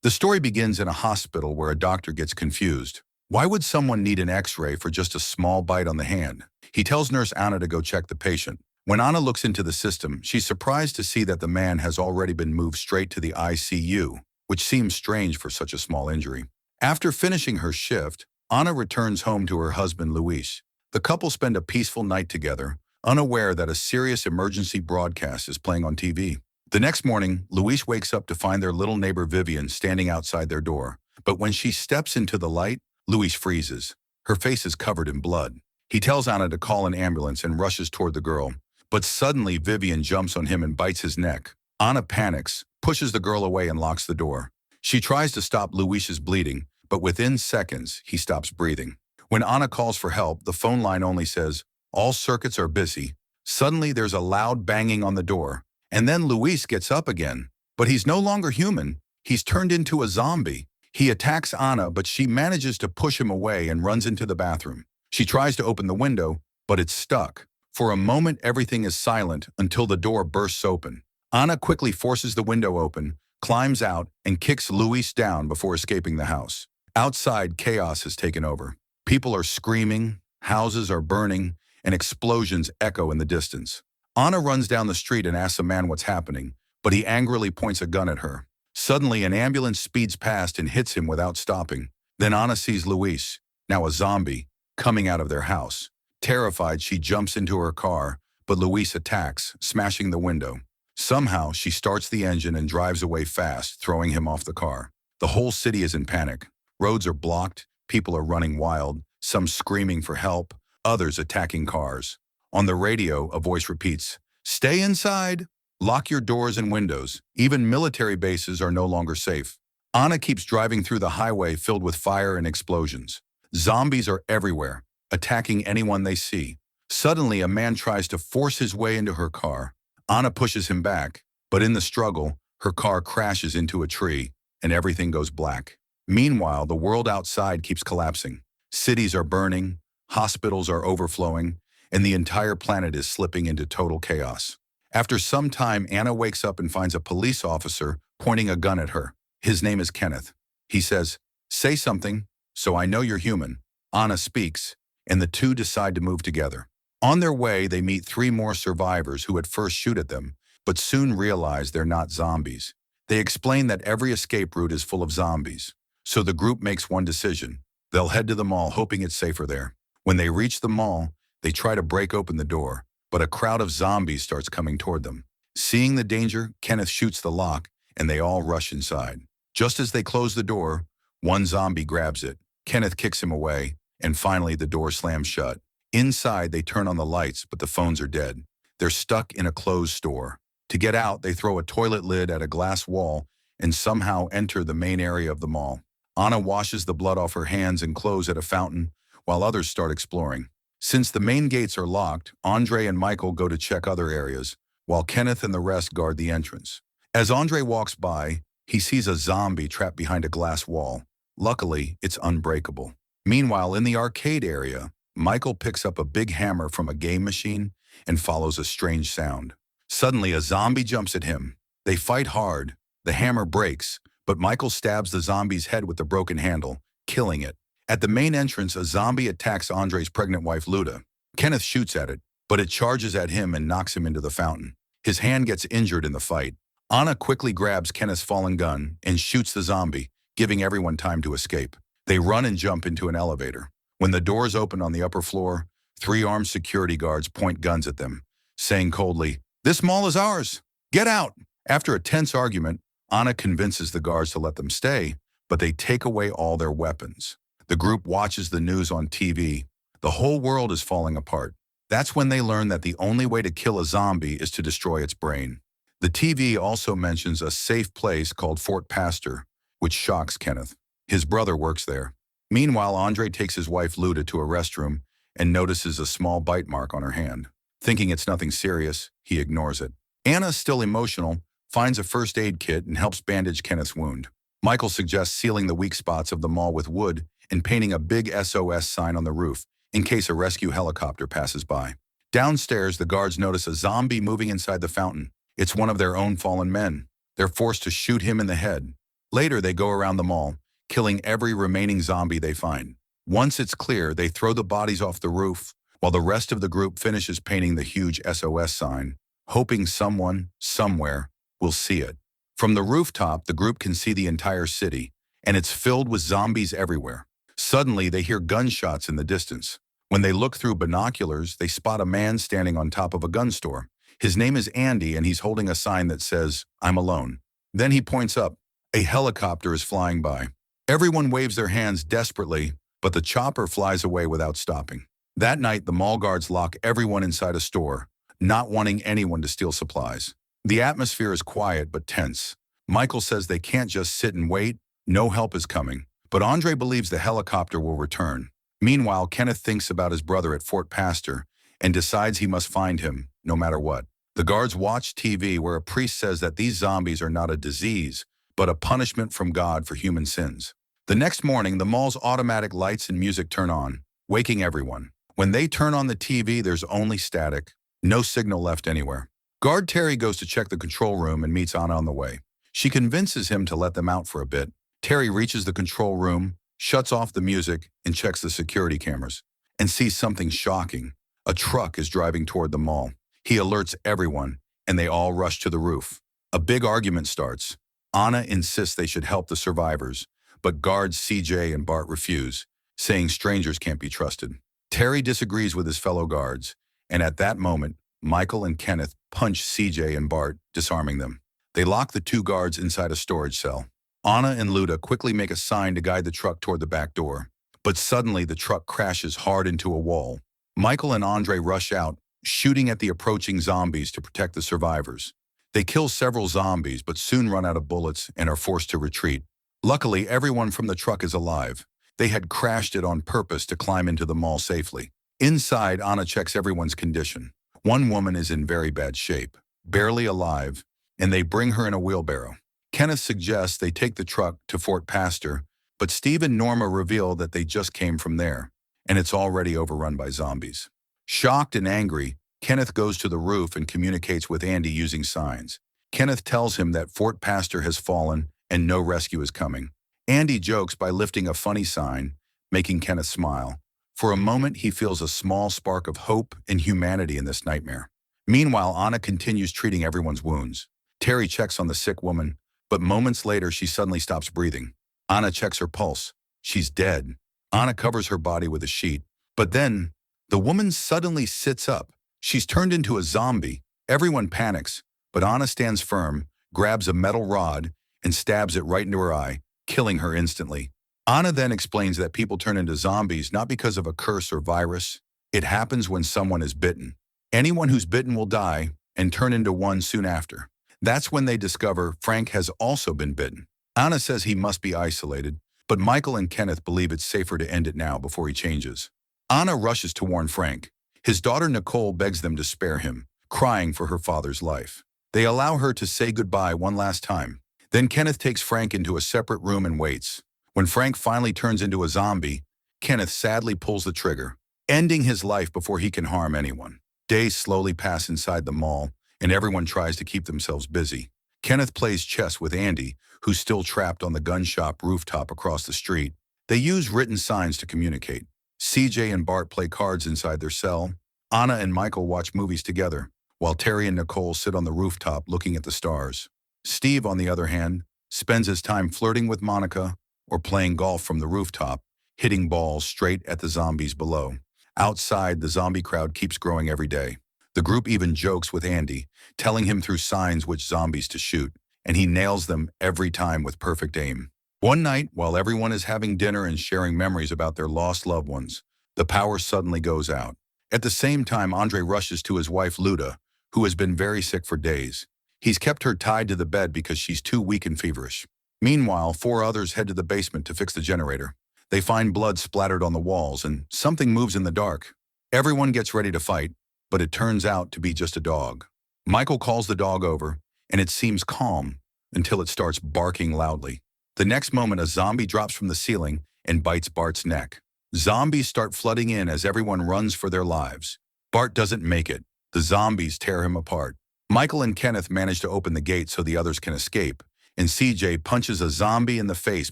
The story begins in a hospital where a doctor gets confused. Why would someone need an x-ray for just a small bite on the hand? He tells Nurse Anna to go check the patient. When Anna looks into the system, she's surprised to see that the man has already been moved straight to the ICU, which seems strange for such a small injury. After finishing her shift, Anna returns home to her husband Luis. The couple spend a peaceful night together, unaware that a serious emergency broadcast is playing on TV. The next morning, Luis wakes up to find their little neighbor Vivian standing outside their door. But when she steps into the light, Luis freezes. Her face is covered in blood. He tells Anna to call an ambulance and rushes toward the girl. But suddenly, Vivian jumps on him and bites his neck. Anna panics, pushes the girl away and locks the door. She tries to stop Luis's bleeding, but within seconds, he stops breathing. When Anna calls for help, the phone line only says, "All circuits are busy." Suddenly, there's a loud banging on the door. And then Luis gets up again. But he's no longer human. He's turned into a zombie. He attacks Anna, but she manages to push him away and runs into the bathroom. She tries to open the window, but it's stuck. For a moment, everything is silent until the door bursts open. Anna quickly forces the window open, climbs out, and kicks Luis down before escaping the house. Outside, chaos has taken over. People are screaming, houses are burning, and explosions echo in the distance. Anna runs down the street and asks a man what's happening, but he angrily points a gun at her. Suddenly, an ambulance speeds past and hits him without stopping. Then Anna sees Luis, now a zombie, coming out of their house. Terrified, she jumps into her car, but Luis attacks, smashing the window. Somehow, she starts the engine and drives away fast, throwing him off the car. The whole city is in panic. Roads are blocked, people are running wild, some screaming for help, others attacking cars. On the radio, a voice repeats, "Stay inside! Lock your doors and windows. Even military bases are no longer safe." Anna keeps driving through the highway filled with fire and explosions. Zombies are everywhere, attacking anyone they see. Suddenly, a man tries to force his way into her car. Anna pushes him back, but in the struggle, her car crashes into a tree, and everything goes black. Meanwhile, the world outside keeps collapsing. Cities are burning, hospitals are overflowing, and the entire planet is slipping into total chaos. After some time, Anna wakes up and finds a police officer pointing a gun at her. His name is Kenneth. He says, "Say something, so I know you're human." Anna speaks, and the two decide to move together. On their way, they meet 3 more survivors who at first shoot at them, but soon realize they're not zombies. They explain that every escape route is full of zombies. So the group makes one decision. They'll head to the mall, hoping it's safer there. When they reach the mall, they try to break open the door, but a crowd of zombies starts coming toward them. Seeing the danger, Kenneth shoots the lock, and they all rush inside. Just as they close the door, one zombie grabs it. Kenneth kicks him away, and finally the door slams shut. Inside, they turn on the lights, but the phones are dead. They're stuck in a closed store. To get out, they throw a toilet lid at a glass wall and somehow enter the main area of the mall. Anna washes the blood off her hands and clothes at a fountain, while others start exploring. Since the main gates are locked, Andre and Michael go to check other areas, while Kenneth and the rest guard the entrance. As Andre walks by, he sees a zombie trapped behind a glass wall. Luckily, it's unbreakable. Meanwhile, in the arcade area, Michael picks up a big hammer from a game machine and follows a strange sound. Suddenly, a zombie jumps at him. They fight hard. The hammer breaks, but Michael stabs the zombie's head with the broken handle, killing it. At the main entrance, a zombie attacks Andre's pregnant wife, Luda. Kenneth shoots at it, but it charges at him and knocks him into the fountain. His hand gets injured in the fight. Anna quickly grabs Kenneth's fallen gun and shoots the zombie, giving everyone time to escape. They run and jump into an elevator. When the doors open on the upper floor, 3 armed security guards point guns at them, saying coldly, "This mall is ours. Get out." After a tense argument, Anna convinces the guards to let them stay, but they take away all their weapons. The group watches the news on TV. The whole world is falling apart. That's when they learn that the only way to kill a zombie is to destroy its brain. The TV also mentions a safe place called Fort Pastor, which shocks Kenneth. His brother works there. Meanwhile, Andre takes his wife Luda to a restroom and notices a small bite mark on her hand. Thinking it's nothing serious, he ignores it. Anna, still emotional, finds a first aid kit and helps bandage Kenneth's wound. Michael suggests sealing the weak spots of the mall with wood and painting a big SOS sign on the roof in case a rescue helicopter passes by. Downstairs, the guards notice a zombie moving inside the fountain. It's one of their own fallen men. They're forced to shoot him in the head. Later, they go around the mall, killing every remaining zombie they find. Once it's clear, they throw the bodies off the roof, while the rest of the group finishes painting the huge SOS sign, hoping someone, somewhere, will see it. From the rooftop, the group can see the entire city, and it's filled with zombies everywhere. Suddenly, they hear gunshots in the distance. When they look through binoculars, they spot a man standing on top of a gun store. His name is Andy, and he's holding a sign that says, "I'm alone." Then he points up. A helicopter is flying by. Everyone waves their hands desperately, but the chopper flies away without stopping. That night, the mall guards lock everyone inside a store, not wanting anyone to steal supplies. The atmosphere is quiet but tense. Michael says they can't just sit and wait, no help is coming. But Andre believes the helicopter will return. Meanwhile, Kenneth thinks about his brother at Fort Pastor and decides he must find him, no matter what. The guards watch TV where a priest says that these zombies are not a disease, but a punishment from God for human sins. The next morning, the mall's automatic lights and music turn on, waking everyone. When they turn on the TV, there's only static, no signal left anywhere. Guard Terry goes to check the control room and meets Anna on the way. She convinces him to let them out for a bit. Terry reaches the control room, shuts off the music, and checks the security cameras, and sees something shocking. A truck is driving toward the mall. He alerts everyone, and they all rush to the roof. A big argument starts. Anna insists they should help the survivors, but guards CJ and Bart refuse, saying strangers can't be trusted. Terry disagrees with his fellow guards, and at that moment, Michael and Kenneth punch CJ and Bart, disarming them. They lock the two guards inside a storage cell. Anna and Luda quickly make a sign to guide the truck toward the back door, but suddenly the truck crashes hard into a wall. Michael and Andre rush out, shooting at the approaching zombies to protect the survivors. They kill several zombies, but soon run out of bullets and are forced to retreat. Luckily, everyone from the truck is alive. They had crashed it on purpose to climb into the mall safely. Inside, Anna checks everyone's condition. One woman is in very bad shape, barely alive, and they bring her in a wheelbarrow. Kenneth suggests they take the truck to Fort Pastor, but Steve and Norma reveal that they just came from there, and it's already overrun by zombies. Shocked and angry, Kenneth goes to the roof and communicates with Andy using signs. Kenneth tells him that Fort Pastor has fallen and no rescue is coming. Andy jokes by lifting a funny sign, making Kenneth smile. For a moment, he feels a small spark of hope and humanity in this nightmare. Meanwhile, Anna continues treating everyone's wounds. Terry checks on the sick woman, but moments later, she suddenly stops breathing. Anna checks her pulse. She's dead. Anna covers her body with a sheet. But then, the woman suddenly sits up. She's turned into a zombie. Everyone panics, but Anna stands firm, grabs a metal rod, and stabs it right into her eye, killing her instantly. Anna then explains that people turn into zombies not because of a curse or virus. It happens when someone is bitten. Anyone who's bitten will die and turn into one soon after. That's when they discover Frank has also been bitten. Anna says he must be isolated, but Michael and Kenneth believe it's safer to end it now before he changes. Anna rushes to warn Frank. His daughter Nicole begs them to spare him, crying for her father's life. They allow her to say goodbye one last time. Then Kenneth takes Frank into a separate room and waits. When Frank finally turns into a zombie, Kenneth sadly pulls the trigger, ending his life before he can harm anyone. Days slowly pass inside the mall, and everyone tries to keep themselves busy. Kenneth plays chess with Andy, who's still trapped on the gun shop rooftop across the street. They use written signs to communicate. CJ and Bart play cards inside their cell. Anna and Michael watch movies together, while Terry and Nicole sit on the rooftop looking at the stars. Steve, on the other hand, spends his time flirting with Monica or playing golf from the rooftop, hitting balls straight at the zombies below. Outside, the zombie crowd keeps growing every day. The group even jokes with Andy, telling him through signs which zombies to shoot, and he nails them every time with perfect aim. One night, while everyone is having dinner and sharing memories about their lost loved ones, the power suddenly goes out. At the same time, Andre rushes to his wife Luda, who has been very sick for days. He's kept her tied to the bed because she's too weak and feverish. Meanwhile, 4 others head to the basement to fix the generator. They find blood splattered on the walls and something moves in the dark. Everyone gets ready to fight, but it turns out to be just a dog. Michael calls the dog over, and it seems calm until it starts barking loudly. The next moment, a zombie drops from the ceiling and bites Bart's neck. Zombies start flooding in as everyone runs for their lives. Bart doesn't make it. The zombies tear him apart. Michael and Kenneth manage to open the gate so the others can escape, and CJ punches a zombie in the face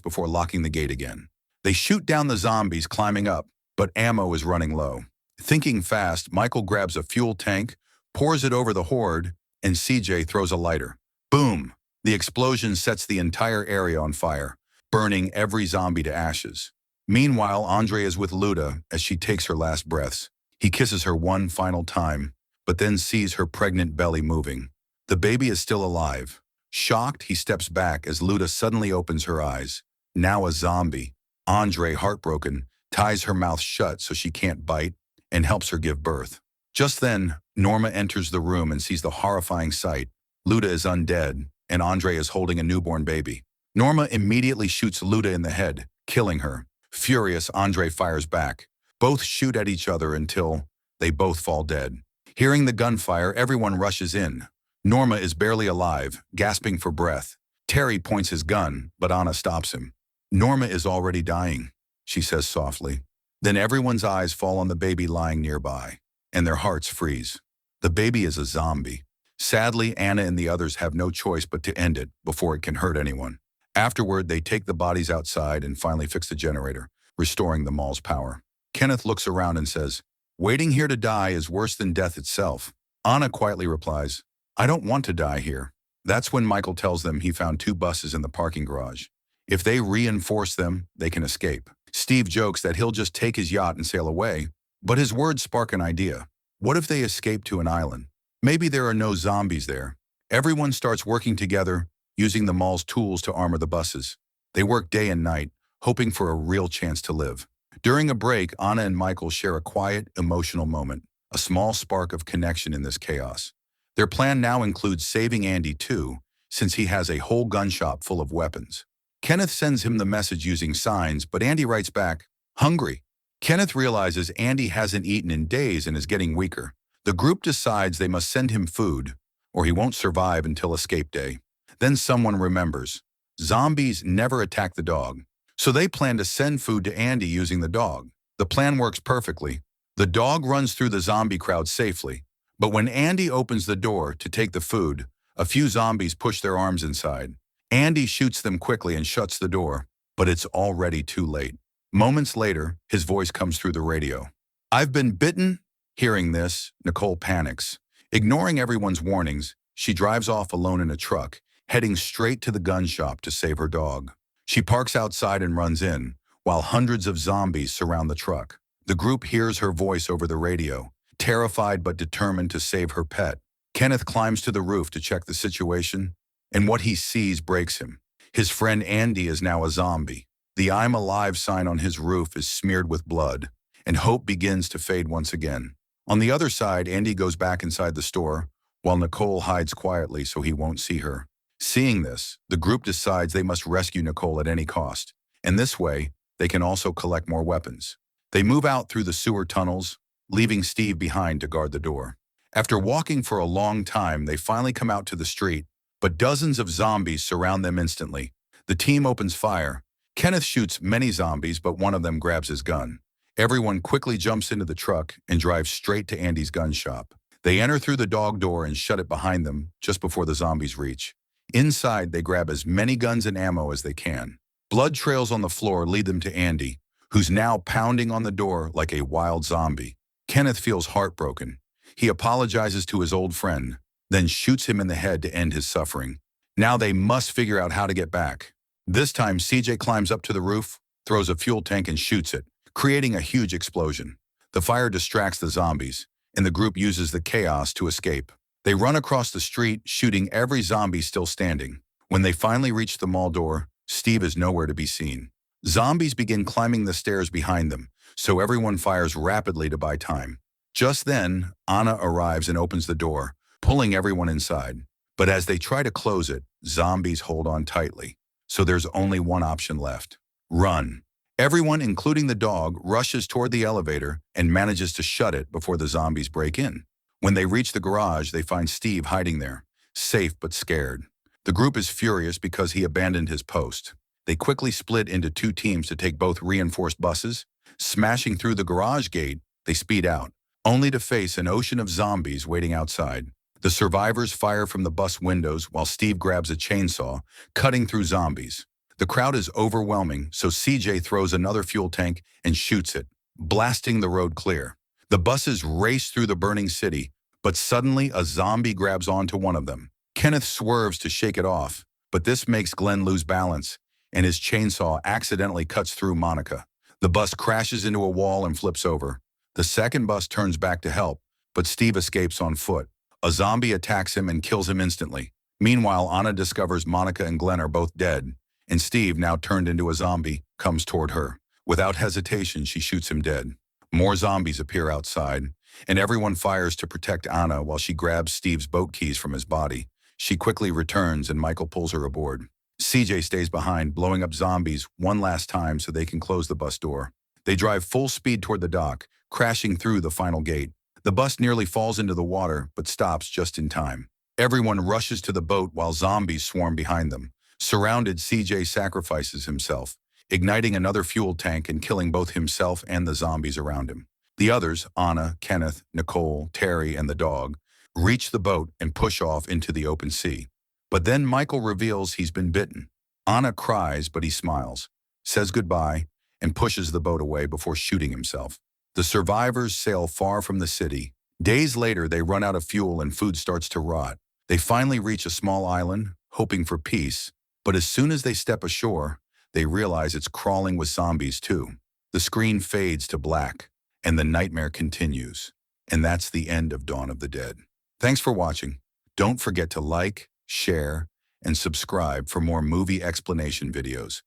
before locking the gate again. They shoot down the zombies climbing up, but ammo is running low. Thinking fast, Michael grabs a fuel tank, pours it over the horde, and CJ throws a lighter. Boom! The explosion sets the entire area on fire, burning every zombie to ashes. Meanwhile, Andre is with Luda as she takes her last breaths. He kisses her one final time, but then sees her pregnant belly moving. The baby is still alive. Shocked, he steps back as Luda suddenly opens her eyes. Now a zombie. Andre, heartbroken, ties her mouth shut so she can't bite and helps her give birth. Just then, Norma enters the room and sees the horrifying sight. Luda is undead, and Andre is holding a newborn baby. Norma immediately shoots Luda in the head, killing her. Furious, Andre fires back. Both shoot at each other until they both fall dead. Hearing the gunfire, everyone rushes in. Norma is barely alive, gasping for breath. Terry points his gun, but Anna stops him. Norma is already dying, she says softly. Then everyone's eyes fall on the baby lying nearby, and their hearts freeze. The baby is a zombie. Sadly, Anna and the others have no choice but to end it before it can hurt anyone. Afterward, they take the bodies outside and finally fix the generator, restoring the mall's power. Kenneth looks around and says, "Waiting here to die is worse than death itself." Anna quietly replies, "I don't want to die here." That's when Michael tells them he found 2 buses in the parking garage. If they reinforce them, they can escape. Steve jokes that he'll just take his yacht and sail away, but his words spark an idea. What if they escape to an island? Maybe there are no zombies there. Everyone starts working together, using the mall's tools to armor the buses. They work day and night, hoping for a real chance to live. During a break, Anna and Michael share a quiet, emotional moment, a small spark of connection in this chaos. Their plan now includes saving Andy too, since he has a whole gun shop full of weapons. Kenneth sends him the message using signs, but Andy writes back, "Hungry." Kenneth realizes Andy hasn't eaten in days and is getting weaker. The group decides they must send him food, or he won't survive until escape day. Then someone remembers. Zombies never attack the dog, so they plan to send food to Andy using the dog. The plan works perfectly. The dog runs through the zombie crowd safely, but when Andy opens the door to take the food, a few zombies push their arms inside. Andy shoots them quickly and shuts the door, but it's already too late. Moments later, his voice comes through the radio. "I've been bitten." Hearing this, Nicole panics. Ignoring everyone's warnings, she drives off alone in a truck, heading straight to the gun shop to save her dog. She parks outside and runs in, while hundreds of zombies surround the truck. The group hears her voice over the radio, terrified but determined to save her pet. Kenneth climbs to the roof to check the situation, and what he sees breaks him. His friend Andy is now a zombie. The "I'm alive" sign on his roof is smeared with blood, and hope begins to fade once again. On the other side, Andy goes back inside the store, while Nicole hides quietly so he won't see her. Seeing this, the group decides they must rescue Nicole at any cost, and this way, they can also collect more weapons. They move out through the sewer tunnels, leaving Steve behind to guard the door. After walking for a long time, they finally come out to the street, but dozens of zombies surround them instantly. The team opens fire. Kenneth shoots many zombies, but one of them grabs his gun. Everyone quickly jumps into the truck and drives straight to Andy's gun shop. They enter through the dog door and shut it behind them just before the zombies reach. Inside, they grab as many guns and ammo as they can. Blood trails on the floor lead them to Andy, who's now pounding on the door like a wild zombie. Kenneth feels heartbroken. He apologizes to his old friend, then shoots him in the head to end his suffering. Now they must figure out how to get back. This time, CJ climbs up to the roof, throws a fuel tank and shoots it, creating a huge explosion. The fire distracts the zombies, and the group uses the chaos to escape. They run across the street, shooting every zombie still standing. When they finally reach the mall door, Steve is nowhere to be seen. Zombies begin climbing the stairs behind them, so everyone fires rapidly to buy time. Just then, Anna arrives and opens the door, pulling everyone inside. But as they try to close it, zombies hold on tightly. So there's only one option left: run. Everyone, including the dog, rushes toward the elevator and manages to shut it before the zombies break in. When they reach the garage, they find Steve hiding there, safe but scared. The group is furious because he abandoned his post. They quickly split into 2 teams to take both reinforced buses. Smashing through the garage gate, they speed out, only to face an ocean of zombies waiting outside. The survivors fire from the bus windows while Steve grabs a chainsaw, cutting through zombies. The crowd is overwhelming, so CJ throws another fuel tank and shoots it, blasting the road clear. The buses race through the burning city, but suddenly a zombie grabs onto one of them. Kenneth swerves to shake it off, but this makes Glenn lose balance, and his chainsaw accidentally cuts through Monica. The bus crashes into a wall and flips over. The second bus turns back to help, but Steve escapes on foot. A zombie attacks him and kills him instantly. Meanwhile, Anna discovers Monica and Glenn are both dead, and Steve, now turned into a zombie, comes toward her. Without hesitation, she shoots him dead. More zombies appear outside, and everyone fires to protect Anna while she grabs Steve's boat keys from his body. She quickly returns and Michael pulls her aboard. CJ stays behind, blowing up zombies one last time so they can close the bus door. They drive full speed toward the dock, crashing through the final gate. The bus nearly falls into the water, but stops just in time. Everyone rushes to the boat while zombies swarm behind them. Surrounded, CJ sacrifices himself, igniting another fuel tank and killing both himself and the zombies around him. The others, Anna, Kenneth, Nicole, Terry, and the dog, reach the boat and push off into the open sea. But then Michael reveals he's been bitten. Anna cries, but he smiles, says goodbye, and pushes the boat away before shooting himself. The survivors sail far from the city. Days later, they run out of fuel and food starts to rot. They finally reach a small island, hoping for peace, but as soon as they step ashore, they realize it's crawling with zombies too. The screen fades to black, and the nightmare continues. And that's the end of Dawn of the Dead. Thanks for watching. Don't forget to like, share, and subscribe for more movie explanation videos.